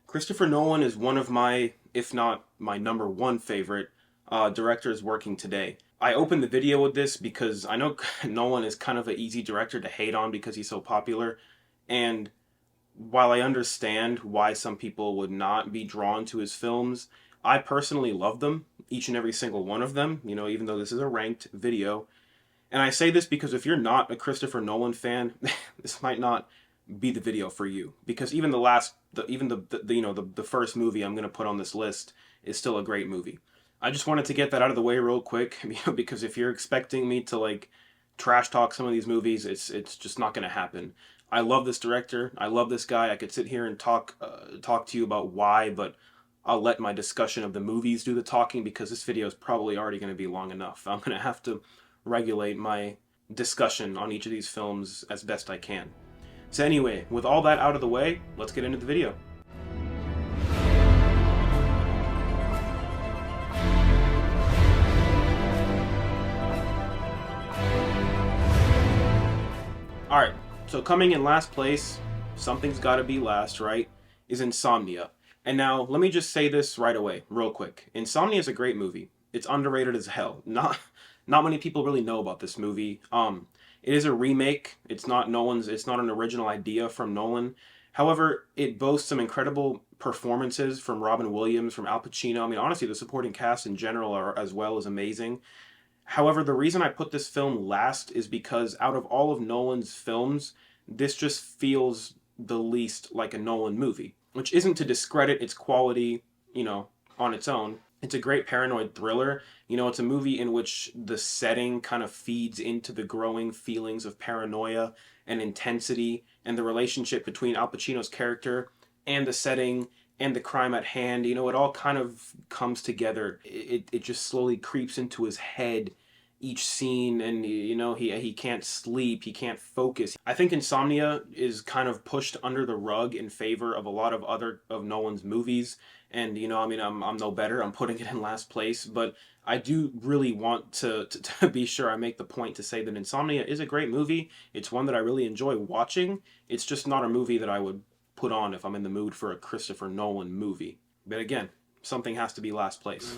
Christopher Nolan is one of my, if not my number one favorite directors working today. I opened the video with this because I know Nolan is kind of an easy director to hate on because he's so popular. And while I understand why some people would not be drawn to his films, I personally love them, each and every single one of them, even though this is a ranked video. And I say this because if you're not a Christopher Nolan fan, this might not be the video for you. Because even the first movie I'm gonna put on this list is still a great movie. I just wanted to get that out of the way real quick, because if you're expecting me to like trash talk some of these movies, it's just not gonna happen. I love this director. I love this guy. I could sit here and talk to you about why, but I'll let my discussion of the movies do the talking because this video is probably already going to be long enough. I'm going to have to regulate my discussion on each of these films as best I can. So anyway, with all that out of the way, let's get into the video. Alright, so coming in last place, something's gotta be last, right, is Insomnia. And now, let me just say this right away, real quick. Insomnia is a great movie. It's underrated as hell. Not many people really know about this movie. It is a remake. It's not an original idea from Nolan. However, it boasts some incredible performances from Robin Williams, from Al Pacino. I mean, honestly, the supporting cast in general are as well as amazing. However, the reason I put this film last is because out of all of Nolan's films, this just feels the least like a Nolan movie. Which isn't to discredit its quality, on its own. It's a great paranoid thriller. It's a movie in which the setting kind of feeds into the growing feelings of paranoia and intensity and the relationship between Al Pacino's character and the setting and the crime at hand. It all kind of comes together. It just slowly creeps into his head each scene, and he can't sleep, he can't focus. I think Insomnia is kind of pushed under the rug in favor of a lot of other of Nolan's movies, and I'm no better, I'm putting it in last place, but I do really want to be sure I make the point to say that Insomnia is a great movie. It's one that I really enjoy watching. It's just not a movie that I would put on if I'm in the mood for a Christopher Nolan movie. But again, something has to be last place.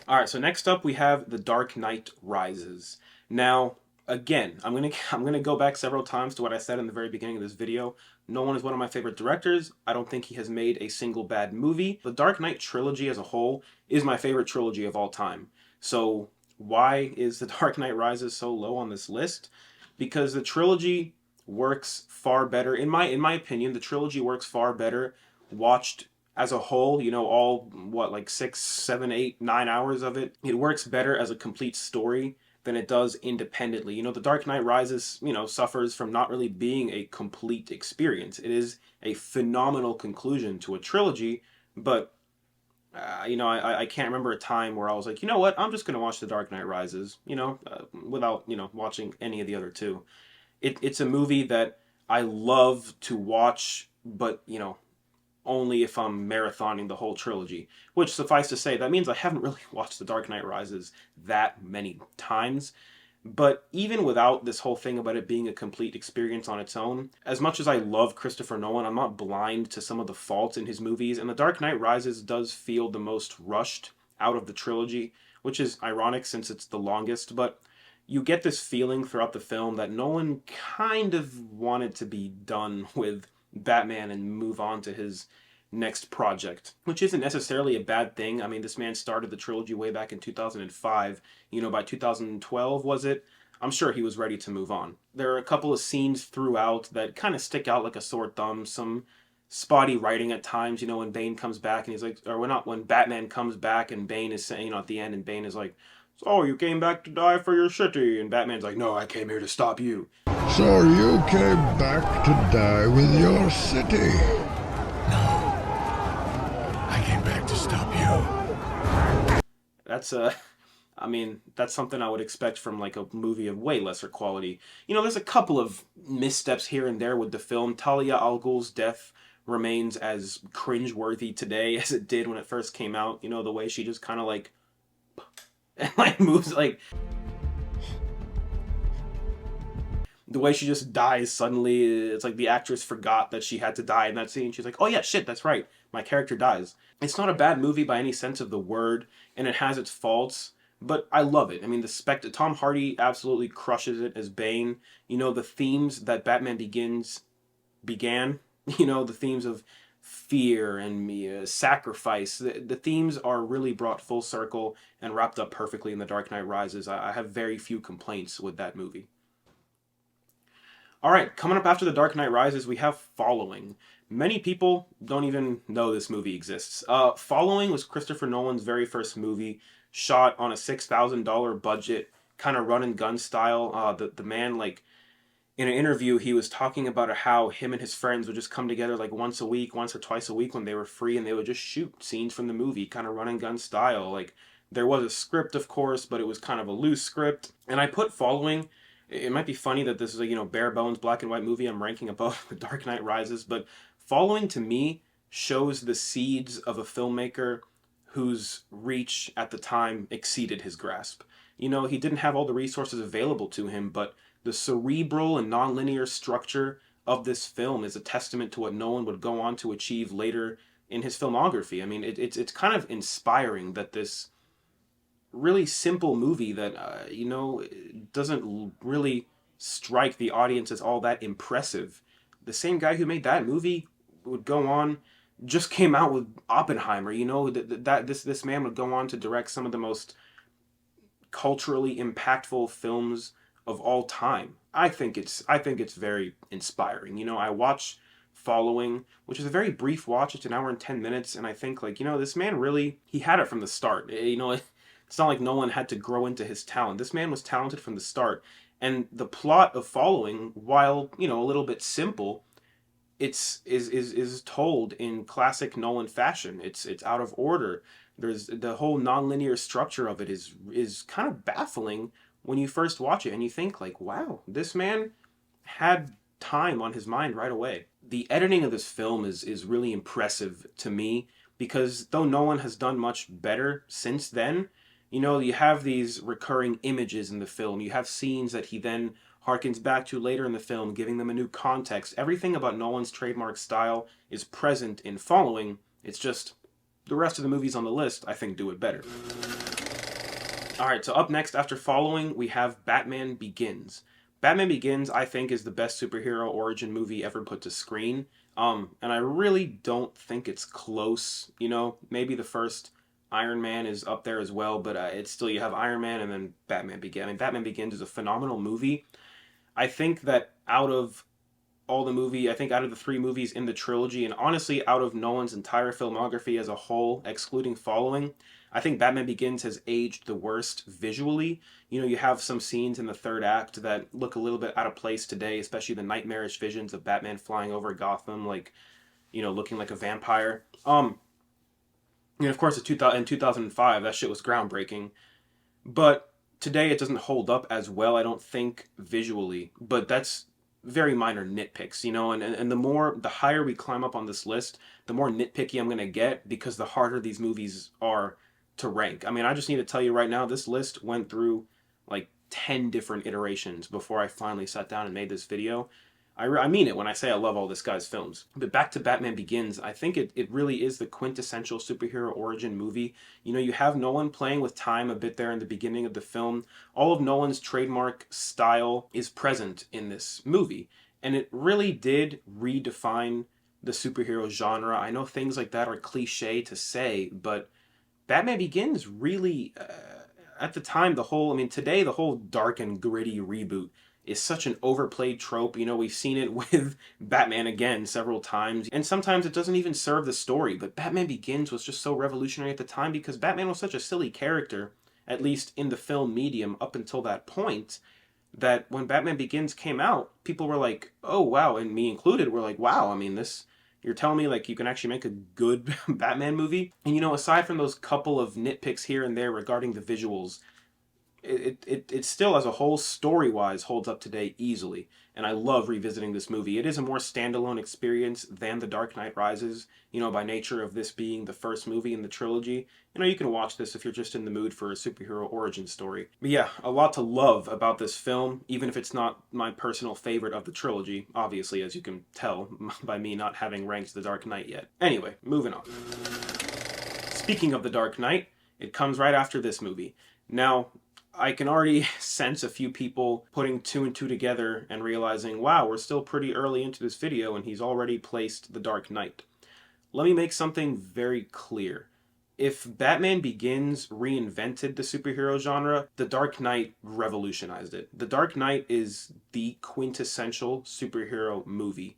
Alright, so next up we have The Dark Knight Rises. Now, again, I'm gonna go back several times to what I said in the very beginning of this video. Nolan is one of my favorite directors. I don't think he has made a single bad movie. The Dark Knight trilogy as a whole is my favorite trilogy of all time. So why is The Dark Knight Rises so low on this list? Because the trilogy works far better, in my opinion, the trilogy works far better watched as a whole, all, like 6, 7, 8, 9 hours of it. It works better as a complete story than it does independently. The Dark Knight Rises, suffers from not really being a complete experience. It is a phenomenal conclusion to a trilogy, but, I can't remember a time where I was like, you know what, I'm just going to watch The Dark Knight Rises, without, watching any of the other two. It's a movie that I love to watch, but, only if I'm marathoning the whole trilogy. Which, suffice to say, that means I haven't really watched The Dark Knight Rises that many times. But even without this whole thing about it being a complete experience on its own, as much as I love Christopher Nolan, I'm not blind to some of the faults in his movies, and The Dark Knight Rises does feel the most rushed out of the trilogy, which is ironic since it's the longest, but you get this feeling throughout the film that Nolan kind of wanted to be done with Batman and move on to his next project, which isn't necessarily a bad thing. I mean, this man started the trilogy way back in 2005. By 2012, was it? I'm sure he was ready to move on. There are a couple of scenes throughout that kind of stick out like a sore thumb. Some spotty writing at times, when Bane comes back and he's like, or when Batman comes back and Bane is saying, at the end, and Bane is like, "So you came back to die for your city," and Batman's like, "No, I came here to stop you." So you came back to die with your city? No. I came back to stop you. That's something I would expect from like a movie of way lesser quality. There's a couple of missteps here and there with the film. Talia al Ghul's death remains as cringeworthy today as it did when it first came out. The way she just kind of like and like moves like The way she just dies suddenly, it's like the actress forgot that she had to die in that scene. She's like, oh yeah, shit, that's right. My character dies. It's not a bad movie by any sense of the word, and it has its faults, but I love it. I mean, Tom Hardy absolutely crushes it as Bane. You know, the themes that Batman Begins began, you know, the themes of fear and sacrifice, the themes are really brought full circle and wrapped up perfectly in The Dark Knight Rises. I have very few complaints with that movie. All right, coming up after The Dark Knight Rises, we have Following. Many people don't even know this movie exists. Following was Christopher Nolan's very first movie, shot on a $6,000 budget, kind of run and gun style. The man, like, in an interview, he was talking about how him and his friends would just come together like once a week, once or twice a week when they were free, and they would just shoot scenes from the movie, kind of run and gun style. Like, there was a script, of course, but it was kind of a loose script. And I put Following. It might be funny that this is a, you know, bare bones black and white movie I'm ranking above The Dark Knight Rises, but Following to me shows the seeds of a filmmaker whose reach at the time exceeded his grasp. You know, he didn't have all the resources available to him, but the cerebral and nonlinear structure of this film is a testament to what Nolan would go on to achieve later in his filmography. I mean, it's kind of inspiring that this really simple movie that, you know, doesn't really strike the audience as all that impressive. The same guy who made that movie would go on, just came out with Oppenheimer. You know, this man would go on to direct some of the most culturally impactful films of all time. I think it's very inspiring. You know, I watch Following, which is a very brief watch. It's an hour and 10 minutes, and I think, like, you know, this man really, he had it from the start. You know, it's not like Nolan had to grow into his talent. This man was talented from the start. And the plot of Following, while, you know, a little bit simple, is told in classic Nolan fashion. It's out of order. There's the whole nonlinear structure of it is kind of baffling when you first watch it, and you think, like, wow, this man had time on his mind right away. The editing of this film is really impressive to me, because though Nolan has done much better since then, you know, you have these recurring images in the film. You have scenes that he then harkens back to later in the film, giving them a new context. Everything about Nolan's trademark style is present in Following. It's just the rest of the movies on the list, I think, do it better. Alright, so up next after Following, we have Batman Begins. Batman Begins, I think, is the best superhero origin movie ever put to screen. And I really don't think it's close. You know, maybe the first Iron Man is up there as well, but it's still, you have Iron Man and then Batman Begins. I mean, Batman Begins is a phenomenal movie. I think that out of all the movie, I think out of the three movies in the trilogy, and honestly out of Nolan's entire filmography as a whole, excluding Following, I think Batman Begins has aged the worst visually. You know, you have some scenes in the third act that look a little bit out of place today, especially the nightmarish visions of Batman flying over Gotham, like, you know, looking like a vampire. And of course, in 2005, that shit was groundbreaking. But today it doesn't hold up as well, I don't think, visually. But that's very minor nitpicks, you know, and the higher we climb up on this list, the more nitpicky I'm going to get, because the harder these movies are to rank. I mean, I just need to tell you right now, this list went through like 10 different iterations before I finally sat down and made this video. I mean it when I say I love all this guy's films. But back to Batman Begins, I think it really is the quintessential superhero origin movie. You know, you have Nolan playing with time a bit there in the beginning of the film. All of Nolan's trademark style is present in this movie. And it really did redefine the superhero genre. I know things like that are cliche to say, but Batman Begins really, at the time, today the whole dark and gritty reboot is such an overplayed trope. You know, we've seen it with Batman again several times, and sometimes it doesn't even serve the story. But Batman Begins was just so revolutionary at the time, because Batman was such a silly character, at least in the film medium up until that point, that when Batman Begins came out, people were like, oh wow, and me included, were like, wow, I mean, you're telling me, like, you can actually make a good Batman movie? And, you know, aside from those couple of nitpicks here and there regarding the visuals, it still as a whole story-wise holds up today easily, and I love revisiting this movie. It is a more standalone experience than The Dark Knight Rises, by nature of this being the first movie in the trilogy. You can watch this if you're just in the mood for a superhero origin story. But yeah, a lot to love about this film, even if it's not my personal favorite of the trilogy, obviously, as you can tell by me not having ranked The Dark Knight yet. Anyway, moving on. Speaking of The Dark Knight, it comes right after this movie. Now, I can already sense a few people putting two and two together and realizing, wow, we're still pretty early into this video and he's already placed The Dark Knight. Let me make something very clear. If Batman Begins reinvented the superhero genre, The Dark Knight revolutionized it. The Dark Knight is the quintessential superhero movie,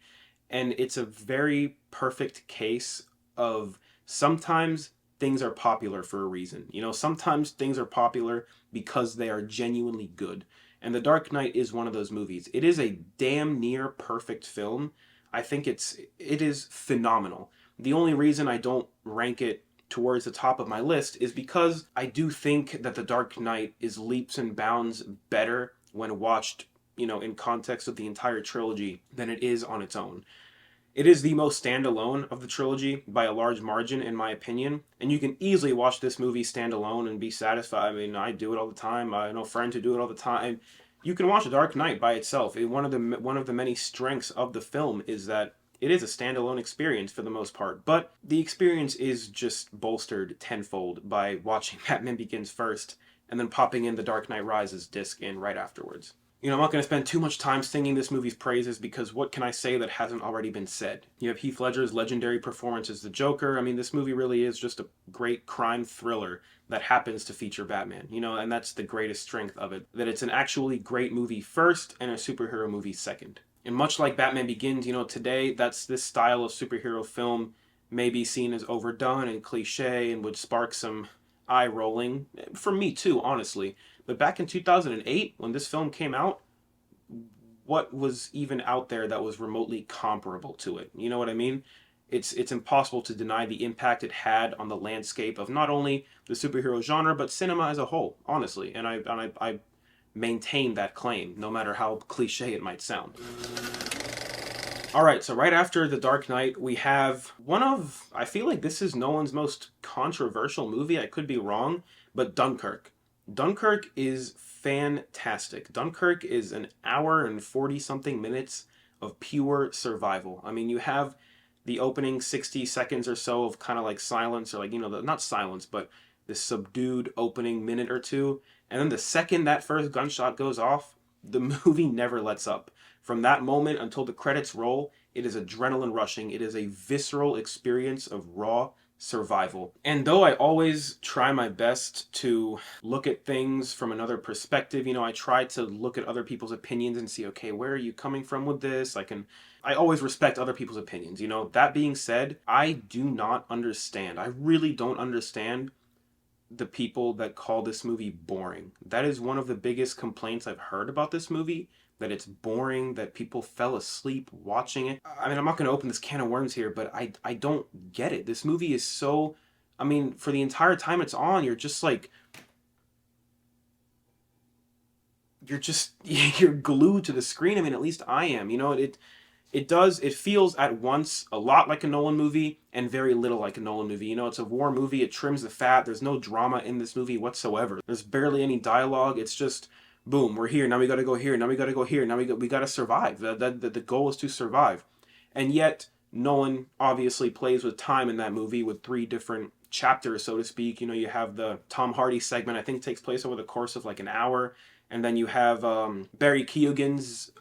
and it's a very perfect case of sometimes things are popular for a reason. Sometimes things are popular because they are genuinely good. And The Dark Knight is one of those movies. It is a damn near perfect film. I think it is phenomenal. The only reason I don't rank it towards the top of my list is because I do think that The Dark Knight is leaps and bounds better when watched, in context of the entire trilogy than it is on its own. It is the most standalone of the trilogy by a large margin, in my opinion, and you can easily watch this movie standalone and be satisfied. I mean, I do it all the time. I know friends who do it all the time. You can watch The Dark Knight by itself. One of the many strengths of the film is that it is a standalone experience for the most part, but the experience is just bolstered tenfold by watching Batman Begins first and then popping in The Dark Knight Rises disc in right afterwards. I'm not going to spend too much time singing this movie's praises because what can I say that hasn't already been said? You have Heath Ledger's legendary performance as the Joker. I mean, this movie really is just a great crime thriller that happens to feature Batman, and that's the greatest strength of it, that it's an actually great movie first and a superhero movie second. And much like Batman Begins, today, this style of superhero film may be seen as overdone and cliche and would spark some eye rolling. For me too, honestly. But back in 2008, when this film came out, what was even out there that was remotely comparable to it? You know what I mean? It's impossible to deny the impact it had on the landscape of not only the superhero genre, but cinema as a whole, honestly. And I maintain that claim, no matter how cliche it might sound. Alright, so right after The Dark Knight, we have I feel like this is Nolan's most controversial movie, I could be wrong, but Dunkirk. Dunkirk is fantastic. Dunkirk is an hour and 40-something minutes of pure survival. I mean, you have the opening 60 seconds or so of kind of like silence, or not silence, but this subdued opening minute or two. And then the second that first gunshot goes off, the movie never lets up. From that moment until the credits roll, it is adrenaline rushing. It is a visceral experience of raw survival. And though I always try my best to look at things from another perspective, I try to look at other people's opinions and see, okay, where are you coming from with this? I always respect other people's opinions. That being said, I do not understand. I really don't understand the people that call this movie boring. That is one of the biggest complaints I've heard about this movie, that it's boring, that people fell asleep watching it. I mean, I'm not going to open this can of worms here, but I don't get it. This movie is so... I mean, for the entire time it's on, you're just like... You're glued to the screen. I mean, at least I am. It feels at once a lot like a Nolan movie and very little like a Nolan movie. It's a war movie. It trims the fat. There's no drama in this movie whatsoever. There's barely any dialogue. It's just, boom, we're here. Now we got to go here. Now we got to go here. Now we got to survive. The goal is to survive. And yet, Nolan obviously plays with time in that movie with 3 different chapters, so to speak. You have the Tom Hardy segment, I think takes place over the course of like an hour. And then you have Barry Keoghan's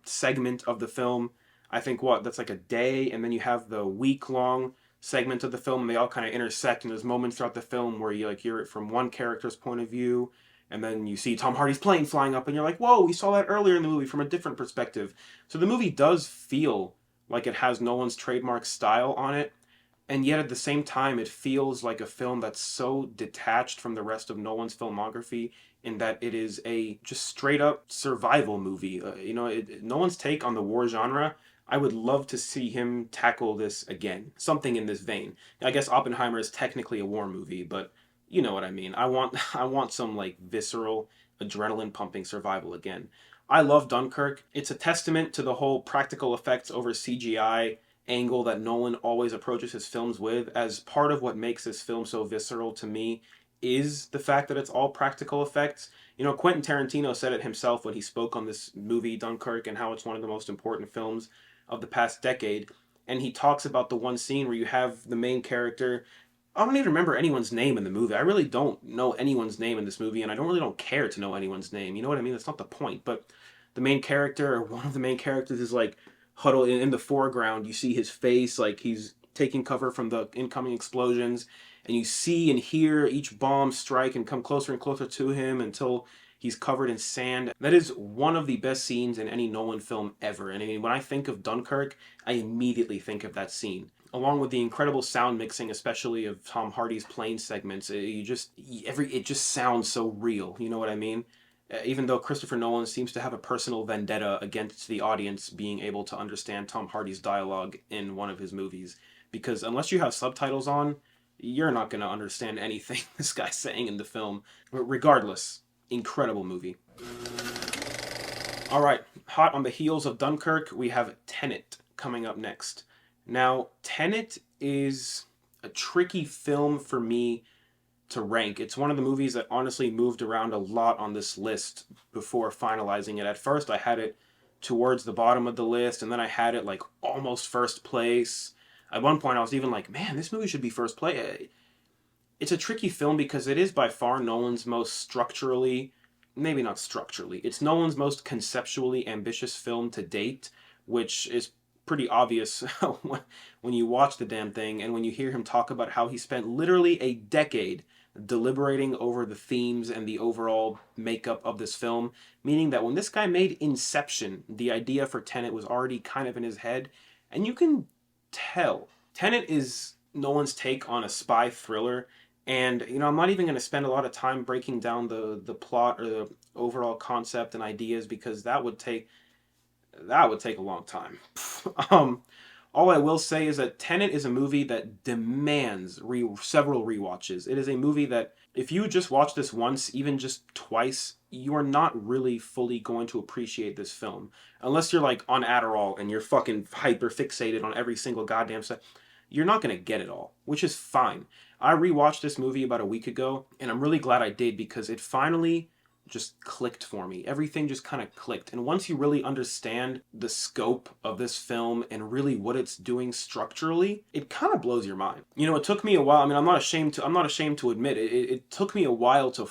segment of the film. I think that's like a day, and then you have the week-long segment of the film, and they all kind of intersect, and there's moments throughout the film where you hear it from one character's point of view, and then you see Tom Hardy's plane flying up, and you're like, whoa, we saw that earlier in the movie from a different perspective. So the movie does feel like it has Nolan's trademark style on it, and yet at the same time, it feels like a film that's so detached from the rest of Nolan's filmography in that it is a just straight-up survival movie. Nolan's take on the war genre, I would love to see him tackle this again. Something in this vein. I guess Oppenheimer is technically a war movie, but you know what I mean. I want some visceral, adrenaline pumping survival again. I love Dunkirk. It's a testament to the whole practical effects over CGI angle that Nolan always approaches his films with. As part of what makes this film so visceral to me is the fact that it's all practical effects. You know, Quentin Tarantino said it himself when he spoke on this movie, Dunkirk, and how it's one of the most important films of the past decade. And he talks about the one scene where you have the main character. I don't even remember anyone's name in the movie. I really don't know anyone's name in this movie, and I don't care to know anyone's name. You know what I mean? That's not the point. But the main character, or one of the main characters, is like huddled in the foreground. You see his face, like he's taking cover from the incoming explosions, and you see and hear each bomb strike and come closer and closer to him until he's covered in sand. That is one of the best scenes in any Nolan film ever. And I mean, when I think of Dunkirk, I immediately think of that scene. Along with the incredible sound mixing, especially of Tom Hardy's plane segments, it just sounds so real. You know what I mean? Even though Christopher Nolan seems to have a personal vendetta against the audience being able to understand Tom Hardy's dialogue in one of his movies, because unless you have subtitles on, you're not going to understand anything this guy's saying in the film. Regardless, incredible movie. All right, hot on the heels of Dunkirk, we have Tenet coming up next. Now, Tenet is a tricky film for me to rank. It's one of the movies that honestly moved around a lot on this list before finalizing it. At first, I had it towards the bottom of the list, and then I had it like almost first place. At one point, I was even like, man, this movie should be first place. It's a tricky film because it is by far Nolan's most structurally, maybe not structurally, it's Nolan's most conceptually ambitious film to date, which is pretty obvious when you watch the damn thing and when you hear him talk about how he spent literally a decade deliberating over the themes and the overall makeup of this film, meaning that when this guy made Inception, the idea for Tenet was already kind of in his head, and you can tell. Tenet is Nolan's take on a spy thriller, and you know, I'm not even going to spend a lot of time breaking down the plot or the overall concept and ideas because that would take a long time. All I will say is that Tenet is a movie that demands several rewatches. It is a movie that if you just watch this once, even just twice, you are not really fully going to appreciate this film. Unless you're like on Adderall and you're fucking hyper fixated on every single goddamn set. You're not going to get it all, which is fine. I rewatched this movie about a week ago, and I'm really glad I did because it finally just clicked for me. Everything just kind of clicked. And once you really understand the scope of this film and really what it's doing structurally, it kind of blows your mind. You know, it took me a while. I mean, I'm not ashamed to admit it. It took me a while to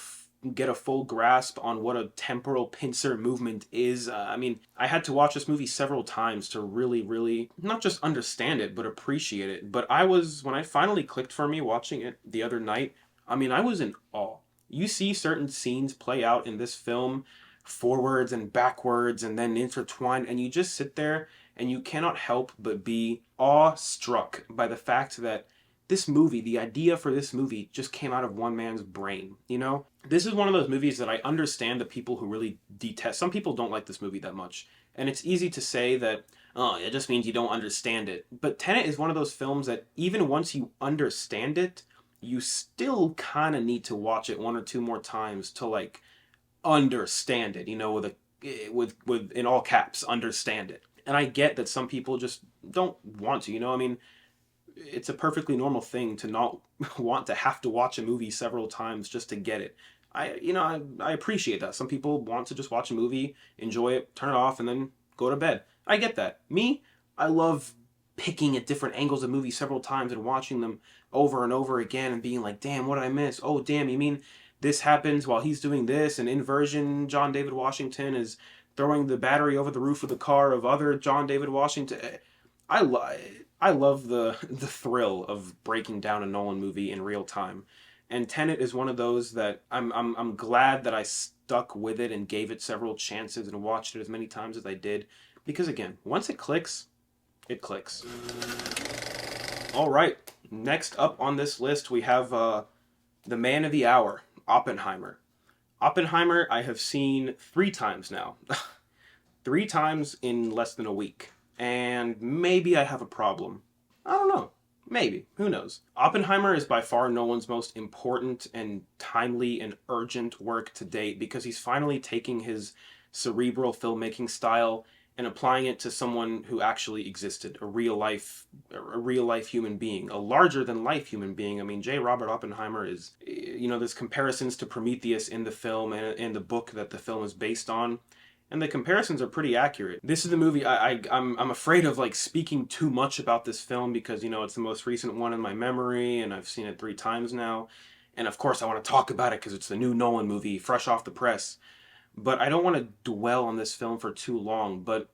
get a full grasp on what a temporal pincer movement is. I mean, I had to watch this movie several times to really not just understand it, but appreciate it. But when I finally clicked for me watching it the other night, I mean, I was in awe. You see certain scenes play out in this film forwards and backwards and then intertwined, and you just sit there and you cannot help but be awestruck by the fact that this movie, the idea for this movie just came out of one man's brain, you know? This is one of those movies that I understand the people who really detest. Some people don't like this movie that much, and it's easy to say that, oh, it just means you don't understand it. But Tenet is one of those films that even once you understand it, you still kind of need to watch it one or two more times to like understand it, you know, with in all caps, understand it. And I get that some people just don't want to, you know, I mean, it's a perfectly normal thing to not want to have to watch a movie several times just to get it. I appreciate that. Some people want to just watch a movie, enjoy it, turn it off, and then go to bed. I get that. Me, I love picking at different angles of movies several times and watching them over and over again and being like, damn, what did I miss? Oh, damn, you mean this happens while he's doing this? And Inversion, John David Washington is throwing the battery over the roof of the car of other John David Washington. I love the thrill of breaking down a Nolan movie in real time. And Tenet is one of those that I'm glad that I stuck with it and gave it several chances and watched it as many times as I did. Because again, once it clicks, it clicks. All right, next up on this list we have the man of the hour, Oppenheimer. Oppenheimer I have seen 3 times now. 3 times in less than a week. And maybe I have a problem. I don't know. Maybe. Who knows? Oppenheimer is by far Nolan's most important and timely and urgent work to date because he's finally taking his cerebral filmmaking style and applying it to someone who actually existed, a real life human being, a larger than life human being. I mean, J. Robert Oppenheimer is, there's comparisons to Prometheus in the film and the book that the film is based on, and the comparisons are pretty accurate. This is the movie I'm afraid of like speaking too much about this film because it's the most recent one in my memory and I've seen it 3 times now, and of course I want to talk about it because it's the new Nolan movie, fresh off the press. But I don't want to dwell on this film for too long, but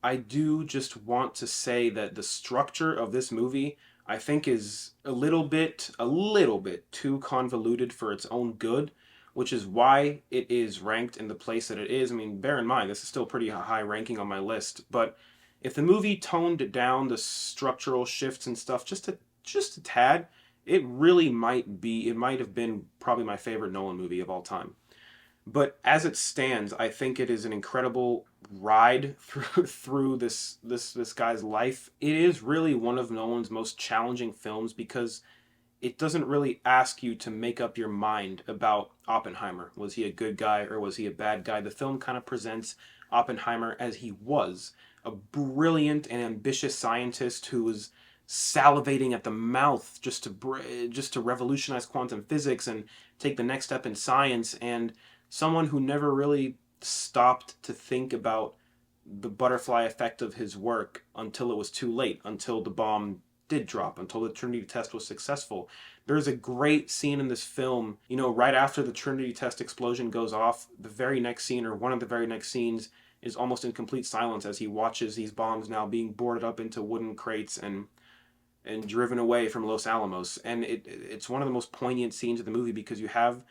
I do just want to say that the structure of this movie I think is a little bit too convoluted for its own good, which is why it is ranked in the place that it is. I mean, bear in mind, this is still pretty high ranking on my list, but if the movie toned down the structural shifts and stuff just a tad, it might have been probably my favorite Nolan movie of all time. But as it stands, I think it is an incredible ride through this guy's life. It is really one of Nolan's most challenging films because it doesn't really ask you to make up your mind about Oppenheimer. Was he a good guy or was he a bad guy? The film kind of presents Oppenheimer as he was, a brilliant and ambitious scientist who was salivating at the mouth just to revolutionize quantum physics and take the next step in science, and someone who never really stopped to think about the butterfly effect of his work until it was too late, until the bomb did drop, until the Trinity test was successful. There's a great scene in this film, right after the Trinity test explosion goes off, the very next scene, or one of the very next scenes, is almost in complete silence as he watches these bombs now being boarded up into wooden crates and driven away from Los Alamos. And it's one of the most poignant scenes of the movie because you have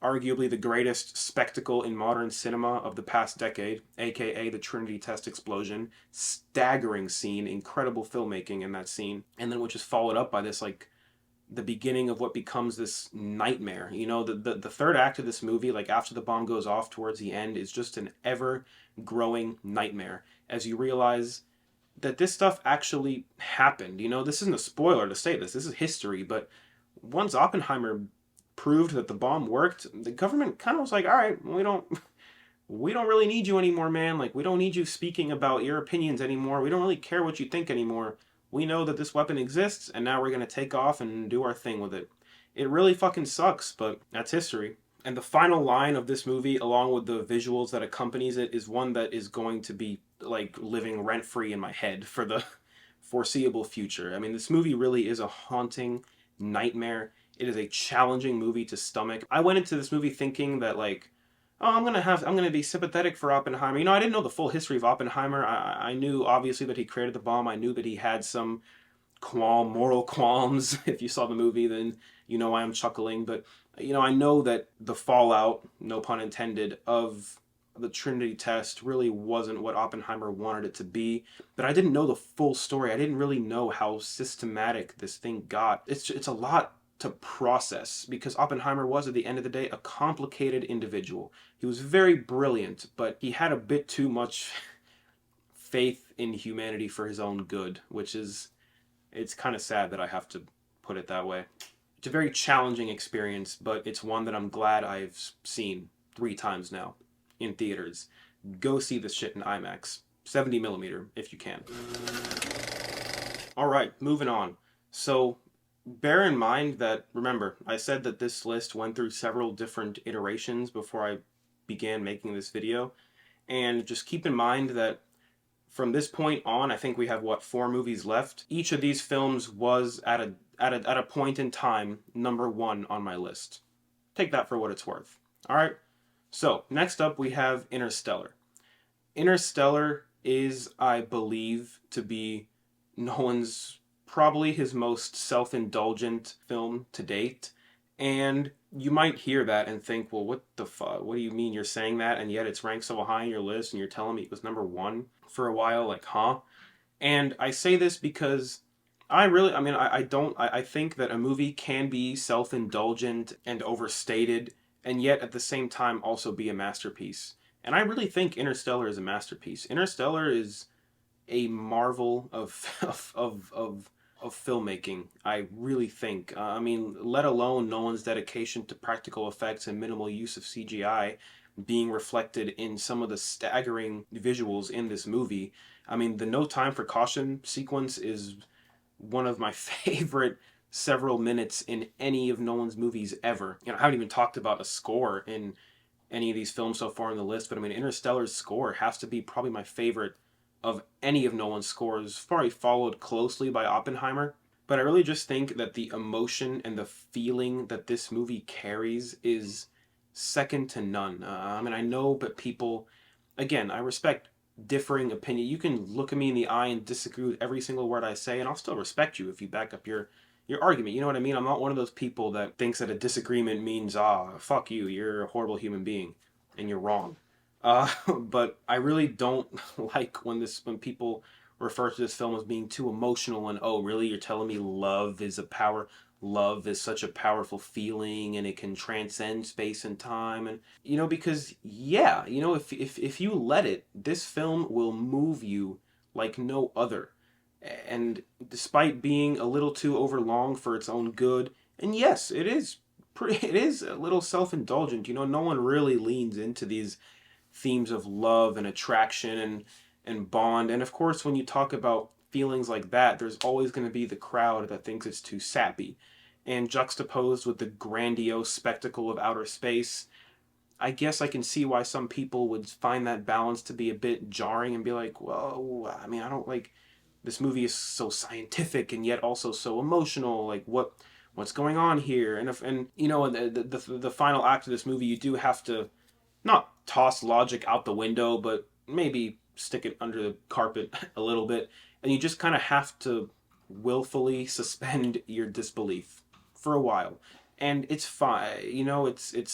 arguably the greatest spectacle in modern cinema of the past decade, aka the Trinity test explosion. Staggering scene, incredible filmmaking in that scene, and then which is followed up by this like the beginning of what becomes this nightmare. The third act of this movie, like after the bomb goes off towards the end, is just an ever growing nightmare as you realize that this stuff actually happened. This isn't a spoiler to say this is history, but once Oppenheimer proved that the bomb worked, the government kind of was like, all right, we don't really need you anymore, man. Like, we don't need you speaking about your opinions anymore. We don't really care what you think anymore. We know that this weapon exists, and now we're going to take off and do our thing with it. It really fucking sucks, but that's history. And the final line of this movie, along with the visuals that accompanies it, is one that is going to be like living rent-free in my head for the foreseeable future. I mean, this movie really is a haunting nightmare. It is a challenging movie to stomach. I went into this movie thinking that like, oh, I'm gonna be sympathetic for Oppenheimer. I didn't know the full history of Oppenheimer. I knew obviously that he created the bomb. I knew that he had some moral qualms. If you saw the movie, then you know why I'm chuckling. But I know that the fallout, no pun intended, of the Trinity test really wasn't what Oppenheimer wanted it to be. But I didn't know the full story. I didn't really know how systematic this thing got. It's a lot to process because Oppenheimer was, at the end of the day, a complicated individual. He was very brilliant, but he had a bit too much faith in humanity for his own good, it's kind of sad that I have to put it that way. It's a very challenging experience, but it's one that I'm glad I've seen 3 times now in theaters. Go see this shit in IMAX. 70 millimeter if you can. Alright, moving on. So, bear in mind that, remember, I said that this list went through several different iterations before I began making this video. And just keep in mind that from this point on, I think we have, 4 movies left. Each of these films was, at a point in time, number 1 on my list. Take that for what it's worth. Alright? So, next up we have Interstellar. Interstellar is, I believe, to be Nolan's probably his most self-indulgent film to date. And you might hear that and think, well, what the fuck? What do you mean you're saying that? And yet it's ranked so high on your list and you're telling me it was number 1 for a while? Like, huh? And I say this because I think that a movie can be self-indulgent and overstated and yet at the same time also be a masterpiece. And I really think Interstellar is a masterpiece. Interstellar is a marvel of of filmmaking. I really think. I mean, let alone Nolan's dedication to practical effects and minimal use of CGI being reflected in some of the staggering visuals in this movie. I mean, the No Time for Caution sequence is one of my favorite several minutes in any of Nolan's movies ever. You know, I haven't even talked about a score in any of these films so far on the list, but I mean, Interstellar's score has to be probably my favorite of any of Nolan's scores, probably followed closely by Oppenheimer. But I really just think that the emotion and the feeling that this movie carries is second to none. I mean, I know, but people, again, I respect differing opinion. You can look at me in the eye and disagree with every single word I say, and I'll still respect you if you back up your argument. You know what I mean? I'm not one of those people that thinks that a disagreement means fuck you, you're a horrible human being, and you're wrong. But I really don't like when people refer to this film as being too emotional and, oh really, you're telling me love is such a powerful feeling and it can transcend space and time. And because yeah, if you let it, this film will move you like no other. And despite being a little too overlong for its own good, and yes, it is a little self-indulgent. No one really leans into these themes of love and attraction and bond. And of course, when you talk about feelings like that, there's always going to be the crowd that thinks it's too sappy. And juxtaposed with the grandiose spectacle of outer space, I guess I can see why some people would find that balance to be a bit jarring and be like, well, I mean, I don't like this movie is so scientific and yet also so emotional. Like what's going on here? And the final act of this movie, you do have to not toss logic out the window, but maybe stick it under the carpet a little bit, and you just kind of have to willfully suspend your disbelief for a while. And it's fine.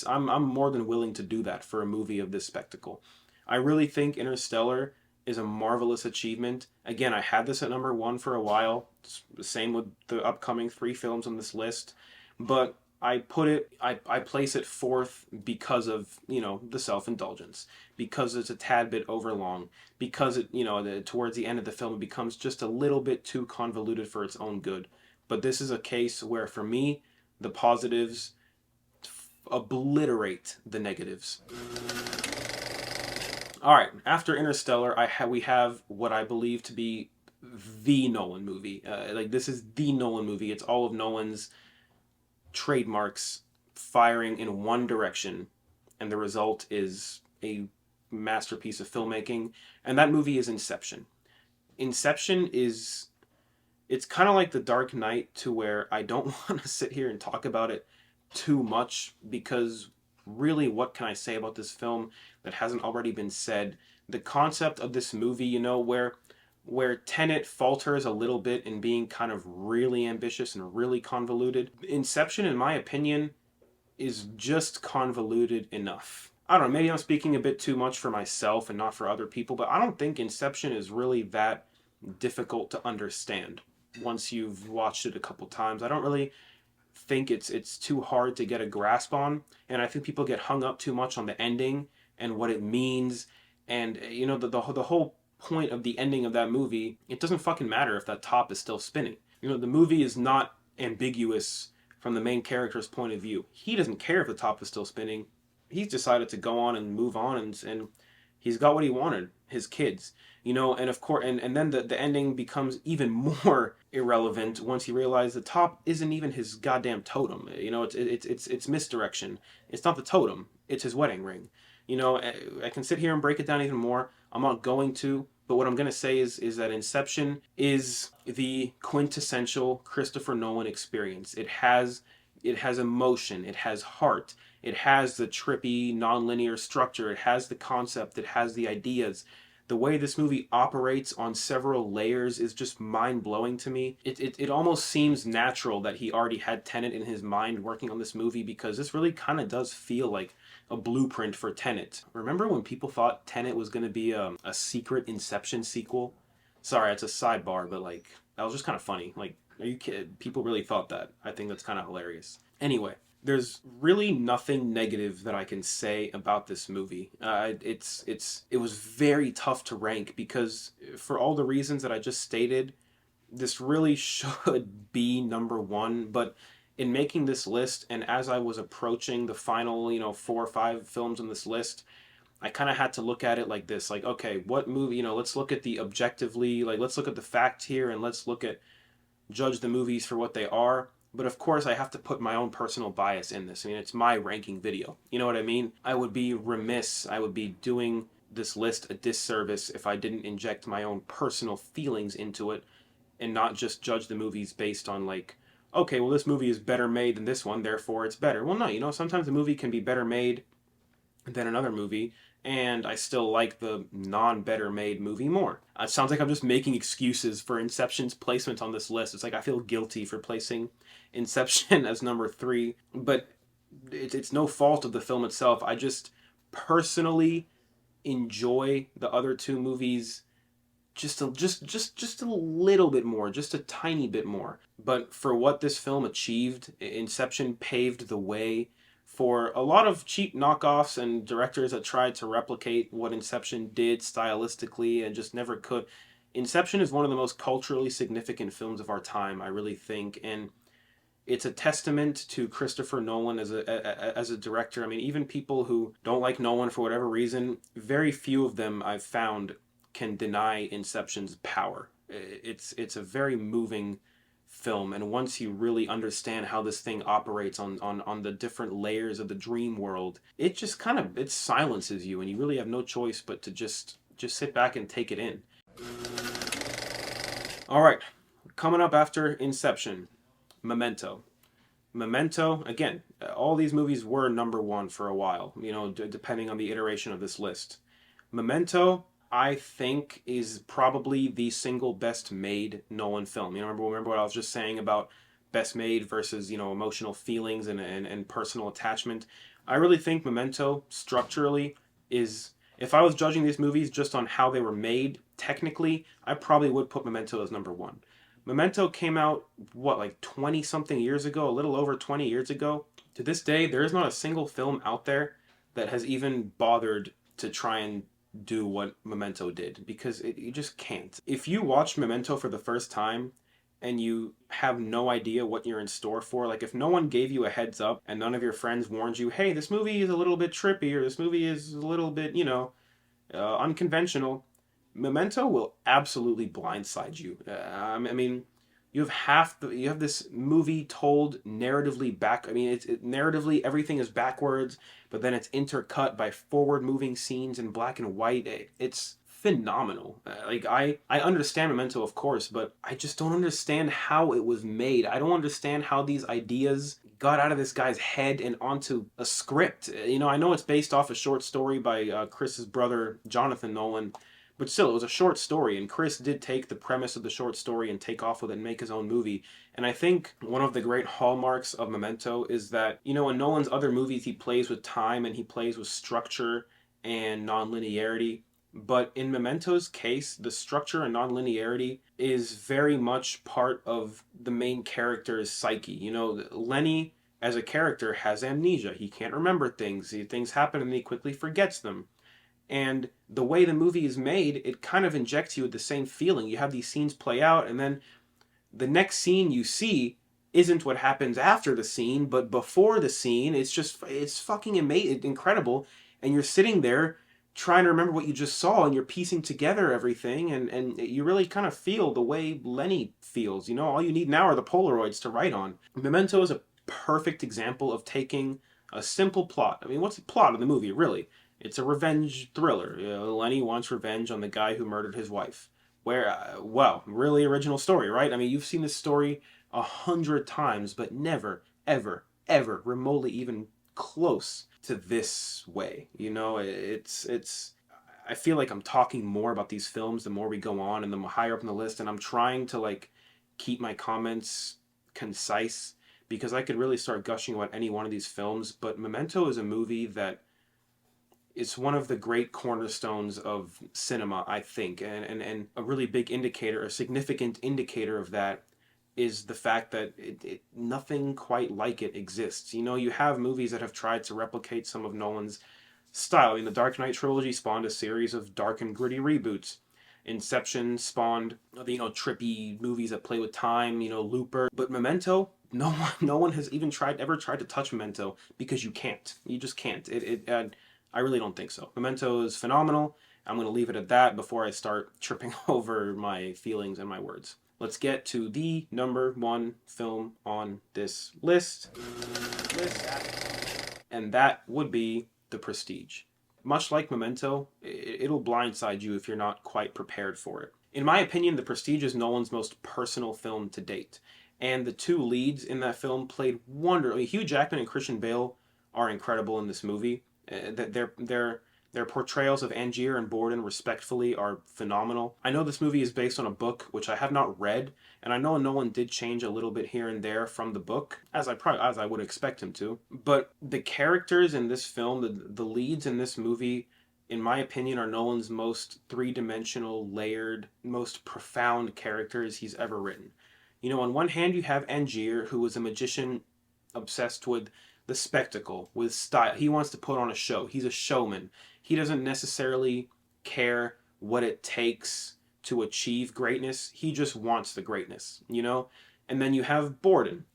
I'm more than willing to do that for a movie of this spectacle. I really think Interstellar is a marvelous achievement. Again, I had this at number 1 for a while. It's the same with the upcoming 3 films on this list. But I place it fourth because of, the self-indulgence, because it's a tad bit overlong, because towards the end of the film, it becomes just a little bit too convoluted for its own good. But this is a case where, for me, the positives obliterate the negatives. All right, after Interstellar, we have what I believe to be the Nolan movie. This is the Nolan movie. It's all of Nolan's trademarks firing in one direction, and the result is a masterpiece of filmmaking, and that movie is Inception. Inception is, it's kind of like The Dark Knight, to where I don't want to sit here and talk about it too much, because really, what can I say about this film that hasn't already been said? The concept of this movie, where Tenet falters a little bit in being kind of really ambitious and really convoluted, Inception, in my opinion, is just convoluted enough. I don't know, maybe I'm speaking a bit too much for myself and not for other people, but I don't think Inception is really that difficult to understand once you've watched it a couple times. I don't really think it's too hard to get a grasp on, and I think people get hung up too much on the ending and what it means, and the whole point of the ending of that movie, it doesn't fucking matter if that top is still spinning. The movie is not ambiguous from the main character's point of view. He doesn't care if the top is still spinning. He's decided to go on and move on, and he's got what he wanted, his kids. And of course, and then the ending becomes even more irrelevant once he realizes the top isn't even his goddamn totem. It's misdirection. It's not the totem. It's his wedding ring. I can sit here and break it down even more. I'm not going to, but what I'm going to say is that Inception is the quintessential Christopher Nolan experience. It has emotion, it has heart, it has the trippy, non-linear structure, it has the concept, it has the ideas. The way this movie operates on several layers is just mind-blowing to me. It almost seems natural that he already had Tenet in his mind working on this movie, because this really kind of does feel like a blueprint for Tenet. Remember when people thought Tenet was going to be a secret Inception sequel? Sorry, it's a sidebar, but that was just kind of funny. Are you kidding? People really thought that. I think that's kind of hilarious. Anyway, there's really nothing negative that I can say about this movie. It was very tough to rank, because for all the reasons that I just stated, this really should be number one, but in making this list and as I was approaching the final, 4 or 5 films on this list, I kind of had to look at it like this, like, okay, what movie, let's look at the objectively, like, let's look at the fact here and let's look at, judge the movies for what they are. But of course, I have to put my own personal bias in this. I mean, it's my ranking video. You know what I mean? I would be remiss, I would be doing this list a disservice if I didn't inject my own personal feelings into it and not just judge the movies based on, like, okay, well, this movie is better made than this one, therefore it's better. Well, no, sometimes a movie can be better made than another movie, and I still like the non-better made movie more. It sounds like I'm just making excuses for Inception's placement on this list. It's like I feel guilty for placing Inception as number 3, but it's no fault of the film itself. I just personally enjoy the other 2 movies just a little bit more, just a tiny bit more. But for what this film achieved, Inception paved the way for a lot of cheap knockoffs and directors that tried to replicate what Inception did stylistically and just never could. Inception is one of the most culturally significant films of our time, I really think, and it's a testament to Christopher Nolan as a director. I mean, even people who don't like Nolan for whatever reason, very few of them I've found can deny Inception's power. It's a very moving film, and once you really understand how this thing operates on the different layers of the dream world, it just kind of, it silences you, and you really have no choice but to just sit back and take it in. All right, coming up after Inception, Memento. Memento, again, all these movies were number 1 for a while, depending on the iteration of this list. Memento, I think, is probably the single best made Nolan film. Remember what I was just saying about best made versus, emotional feelings and personal attachment. I really think Memento structurally is, if I was judging these movies just on how they were made, technically, I probably would put Memento as number 1. Memento came out, like 20 something years ago, a little over 20 years ago. To this day, there is not a single film out there that has even bothered to try and do what Memento did, because you just can't. If you watch Memento for the first time and you have no idea what you're in store for, like if no one gave you a heads up and none of your friends warned you, hey, this movie is a little bit trippy, or this movie is a little bit, unconventional, Memento will absolutely blindside you. I mean, you have this movie told narratively back. I mean, narratively everything is backwards, but then it's intercut by forward-moving scenes in black and white. It's phenomenal. I understand Memento, of course, but I just don't understand how it was made. I don't understand how these ideas got out of this guy's head and onto a script. I know it's based off a short story by Chris's brother, Jonathan Nolan, but still, it was a short story, and Chris did take the premise of the short story and take off with it and make his own movie. And I think one of the great hallmarks of Memento is that, in Nolan's other movies, he plays with time and he plays with structure and non-linearity. But in Memento's case, the structure and non-linearity is very much part of the main character's psyche. Lenny, as a character, has amnesia. He can't remember things. Things happen and he quickly forgets them. And the way the movie is made, it kind of injects you with the same feeling. You have these scenes play out, and then the next scene you see isn't what happens after the scene, but before the scene. It's fucking amazing, incredible. And you're sitting there trying to remember what you just saw, and you're piecing together everything, and you really kind of feel the way Lenny feels. All you need now are the Polaroids to write on. Memento is a perfect example of taking a simple plot. I mean, what's the plot of the movie, really? It's a revenge thriller. Lenny wants revenge on the guy who murdered his wife. Really original story, right? I mean, you've seen this story 100 times, but never, ever, ever remotely even close to this way. I feel like I'm talking more about these films the more we go on and the higher up on the list, and I'm trying to keep my comments concise, because I could really start gushing about any one of these films. But Memento is a movie that, it's one of the great cornerstones of cinema, I think, and a really big indicator, a significant indicator of that is the fact that nothing quite like it exists. You have movies that have tried to replicate some of Nolan's style. I mean, the Dark Knight trilogy spawned a series of dark and gritty reboots. Inception spawned the, trippy movies that play with time, Looper. But Memento, no one has even ever tried to touch Memento, because you can't. You just can't. I really don't think so. Memento is phenomenal. I'm going to leave it at that before I start tripping over my feelings and my words. Let's get to the number one film on this list. And that would be The Prestige. Much like Memento, it'll blindside you if you're not quite prepared for it. In my opinion, The Prestige is Nolan's most personal film to date. And the two leads in that film played wonderfully. Hugh Jackman and Christian Bale are incredible in this movie. Their portrayals of Angier and Borden, respectfully, are phenomenal. I know this movie is based on a book, which I have not read, and I know Nolan did change a little bit here and there from the book, as I would expect him to. But the characters in this film, the leads in this movie, in my opinion, are Nolan's most three-dimensional, layered, most profound characters he's ever written. On one hand, you have Angier, who is a magician obsessed with the spectacle, with style. He wants to put on a show. He's a showman. He doesn't necessarily care what it takes to achieve greatness. He just wants the greatness, And then you have Borden,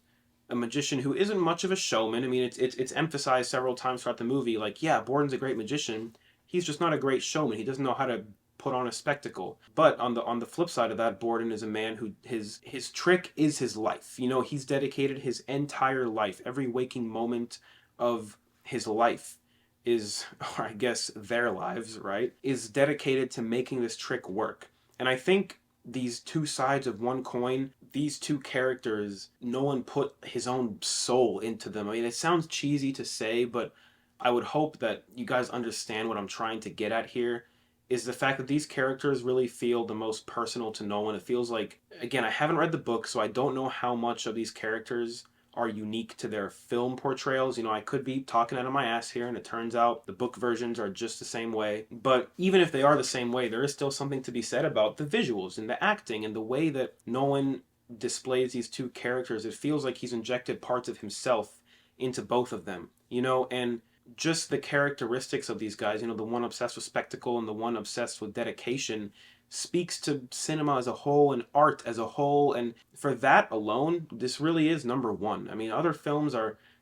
a magician who isn't much of a showman. I mean, it's emphasized several times throughout the movie, like, yeah, Borden's a great magician. He's just not a great showman. He doesn't know how to put on a spectacle. But on the flip side of that, Borden is a man who his trick is his life. He's dedicated his entire life, every waking moment of his life is, or I guess their lives, right, is dedicated to making this trick work. And I think these two sides of one coin, these two characters, Nolan put his own soul into them. I mean, it sounds cheesy to say, but I would hope that you guys understand what I'm trying to get at here, is the fact that these characters really feel the most personal to Nolan. It feels like, again, I haven't read the book, so I don't know how much of these characters are unique to their film portrayals. I could be talking out of my ass here, and it turns out the book versions are just the same way. But even if they are the same way, there is still something to be said about the visuals and the acting and the way that Nolan displays these two characters. It feels like he's injected parts of himself into both of them, and just the characteristics of these guys, the one obsessed with spectacle and the one obsessed with dedication, speaks to cinema as a whole and art as a whole. And for that alone, this really is number one. I mean, other films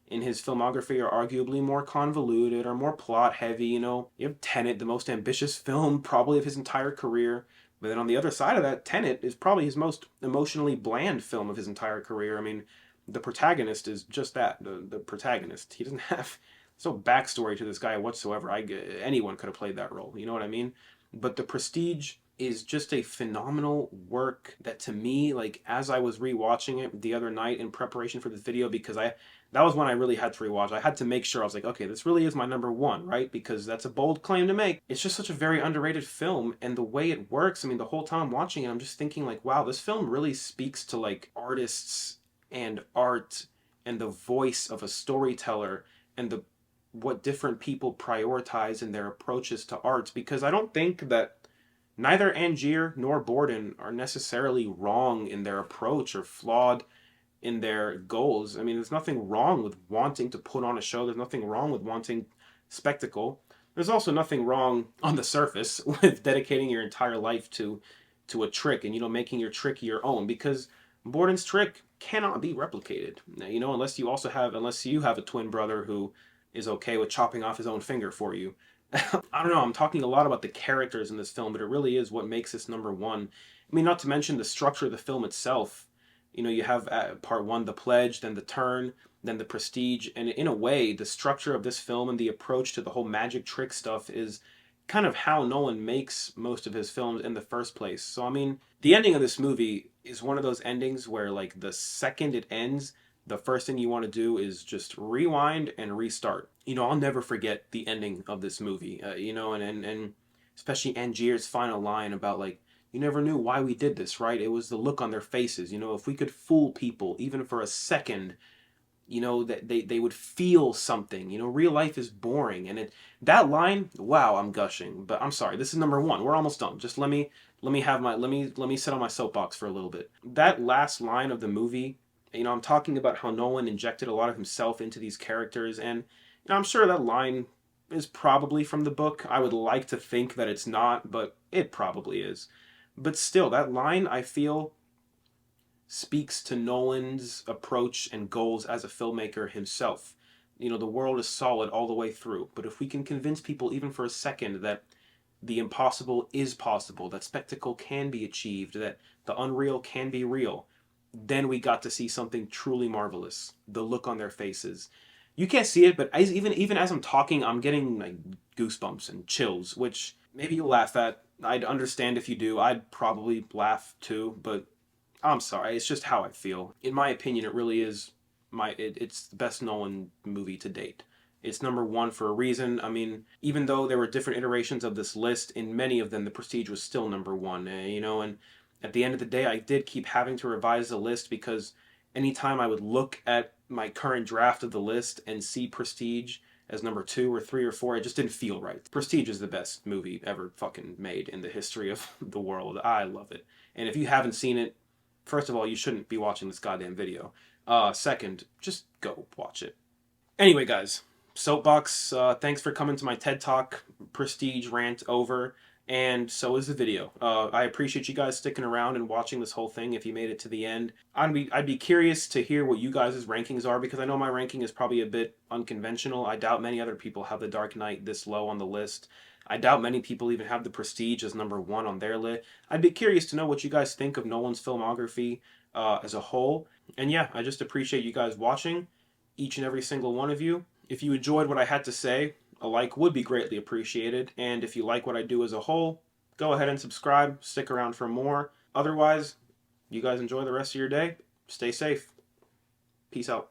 in his filmography are arguably more convoluted or more plot heavy. You have Tenet, the most ambitious film probably of his entire career. But then on the other side of that, Tenet is probably his most emotionally bland film of his entire career. I mean, the protagonist is just that, the protagonist. He doesn't have no backstory to this guy whatsoever. Anyone could have played that role. You know what I mean? But The Prestige is just a phenomenal work that, to me, like, as I was rewatching it the other night in preparation for this video, because that was when I really had to rewatch. I had to make sure, I was like, okay, this really is my number one, right? Because that's a bold claim to make. It's just such a very underrated film, and the way it works, I mean, the whole time I'm watching it, I'm just thinking, like, wow, this film really speaks to, like, artists and art and the voice of a storyteller and what different people prioritize in their approaches to art. Because I don't think that neither Angier nor Borden are necessarily wrong in their approach or flawed in their goals. I mean, there's nothing wrong with wanting to put on a show. There's nothing wrong with wanting spectacle. There's also nothing wrong on the surface with dedicating your entire life to a trick and, making your trick your own, because Borden's trick cannot be replicated, unless you have a twin brother who is okay with chopping off his own finger for you. I don't know, I'm talking a lot about the characters in this film, but it really is what makes this number one. I mean, not to mention the structure of the film itself. You have part one, The Pledge, then The Turn, then The Prestige, and in a way, the structure of this film and the approach to the whole magic trick stuff is kind of how Nolan makes most of his films in the first place. So, I mean, the ending of this movie is one of those endings where, like, the second it ends, the first thing you want to do is just rewind and restart. I'll never forget the ending of this movie, and especially Angier's final line about, like, you never knew why we did this, right? It was the look on their faces. If we could fool people, even for a second, that they would feel something. Real life is boring. And that line, wow, I'm gushing. But I'm sorry, this is number one. We're almost done. Just let me sit on my soapbox for a little bit. That last line of the movie, I'm talking about how Nolan injected a lot of himself into these characters, and I'm sure that line is probably from the book. I would like to think that it's not, but it probably is. But still, that line, I feel, speaks to Nolan's approach and goals as a filmmaker himself. You know, the world is solid all the way through, but if we can convince people even for a second that the impossible is possible, that spectacle can be achieved, that the unreal can be real, then we got to see something truly marvelous. The look on their faces. You can't see it, but even as I'm talking, I'm getting like goosebumps and chills, which maybe you'll laugh at. I'd understand if you do. I'd probably laugh too, but I'm sorry. It's just how I feel. In my opinion, it really is it's the best Nolan movie to date. It's number one for a reason. I mean, even though there were different iterations of this list, in many of them, The Prestige was still number one, you know, and at the end of the day, I did keep having to revise the list because anytime I would look at my current draft of the list and see Prestige as number two or three or four, it just didn't feel right. Prestige is the best movie ever fucking made in the history of the world. I love it. And if you haven't seen it, first of all, you shouldn't be watching this goddamn video. Second, just go watch it. Anyway, guys, Soapbox, thanks for coming to my TED Talk Prestige rant over, and so is the video. I appreciate you guys sticking around and watching this whole thing if you made it to the end. I'd be curious to hear what you guys' rankings are, because I know my ranking is probably a bit unconventional. I doubt many other people have The Dark Knight this low on the list. I doubt many people even have The Prestige as number one on their list. I'd be curious to know what you guys think of Nolan's filmography as a whole. And yeah, I just appreciate you guys watching, each and every single one of you. If you enjoyed what I had to say, a like would be greatly appreciated. And if you like what I do as a whole, go ahead and subscribe. Stick around for more. Otherwise, you guys enjoy the rest of your day. Stay safe. Peace out.